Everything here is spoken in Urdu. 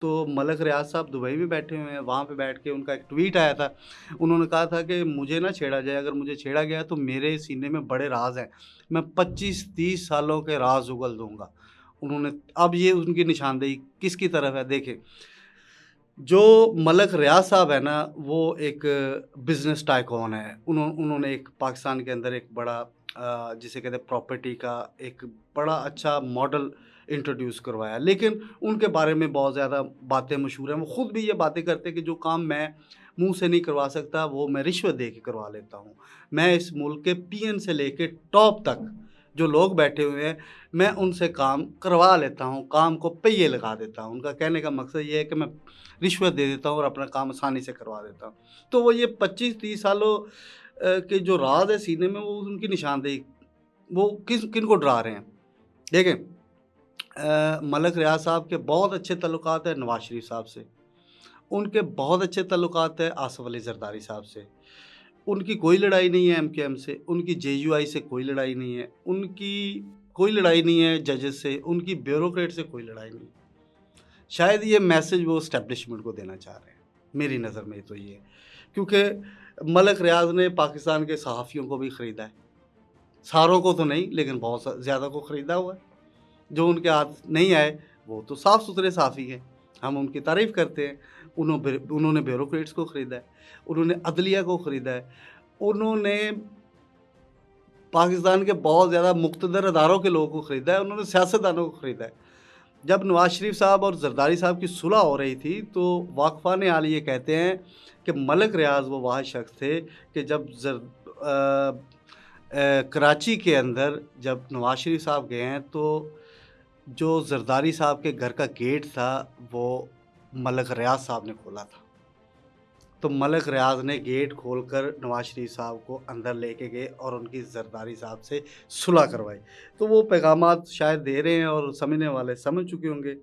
تو ملک ریاض صاحب دبئی میں بیٹھے ہوئے ہیں، وہاں پہ بیٹھ کے ان کا ایک ٹویٹ آیا تھا، انہوں نے کہا تھا کہ مجھے نہ چھیڑا جائے، اگر مجھے چھیڑا گیا تو میرے سینے میں بڑے راز ہیں، میں 25-30 سالوں کے راز اگل دوں گا۔ انہوں نے اب یہ ان کی نشاندہی کس کی طرف ہے دیکھیں، جو ملک ریاض صاحب ہے نا وہ ایک بزنس ٹائکون ہے، انہوں نے ایک پاکستان کے اندر ایک بڑا جسے کہتے ہیں پراپرٹی کا ایک بڑا اچھا ماڈل انٹروڈیوس کروایا، لیکن ان کے بارے میں بہت زیادہ باتیں مشہور ہیں، وہ خود بھی یہ باتیں کرتے ہیں کہ جو کام میں منہ سے نہیں کروا سکتا وہ میں رشوت دے کے کروا لیتا ہوں، میں اس ملک کے پی این سے لے کے ٹاپ تک جو لوگ بیٹھے ہوئے ہیں میں ان سے کام کروا لیتا ہوں، کام کو پہیے لگا دیتا ہوں۔ ان کا کہنے کا مقصد یہ ہے کہ میں رشوت دے دیتا ہوں اور اپنا کام آسانی سے کروا دیتا ہوں۔ تو وہ یہ 25-30 سالوں کے جو راز ہے سینے میں، وہ ان کی نشاندہی وہ کن کو ڈرا رہے ہیں دیکھیں۔ ملک ریاض صاحب کے بہت اچھے تعلقات ہیں نواز شریف صاحب سے، ان کے بہت اچھے تعلقات ہیں آصف علی زرداری صاحب سے، ان کی کوئی لڑائی نہیں ہے ایم کیو ایم سے، ان کی جے یو آئی سے کوئی لڑائی نہیں ہے، ان کی کوئی لڑائی نہیں ہے ججز سے، ان کی بیوروکریٹ سے کوئی لڑائی نہیں ہے۔ شاید یہ میسج وہ اسٹیبلشمنٹ کو دینا چاہ رہے ہیں، میری نظر میں تو یہ ہے، کیونکہ ملک ریاض نے پاکستان کے صحافیوں کو بھی خریدا ہے، ساروں کو تو نہیں لیکن بہت زیادہ کو خریدا ہوا ہے۔ جو ان کے ہاتھ نہیں آئے وہ تو صاف ستھرے صحافی ہیں، ہم ان کی تعریف کرتے ہیں۔ انہوں نے بیوروکریٹس کو خریدا ہے، انہوں نے عدلیہ کو خریدا ہے، انہوں نے پاکستان کے بہت زیادہ مقتدر اداروں کے لوگوں کو خریدا ہے، انہوں نے سیاستدانوں کو خریدا ہے۔ جب نواز شریف صاحب اور زرداری صاحب کی صلح ہو رہی تھی تو واقفان حال یہ کہتے ہیں کہ ملک ریاض وہ واحد شخص تھے کہ جب کراچی کے اندر جب نواز شریف صاحب گئے ہیں تو جو زرداری صاحب کے گھر کا گیٹ تھا وہ ملک ریاض صاحب نے کھولا تھا، تو ملک ریاض نے گیٹ کھول کر نواز شریف صاحب کو اندر لے کے گئے اور ان کی زرداری صاحب سے صلح کروائی۔ تو وہ پیغامات شاید دے رہے ہیں اور سمجھنے والے سمجھ چکے ہوں گے۔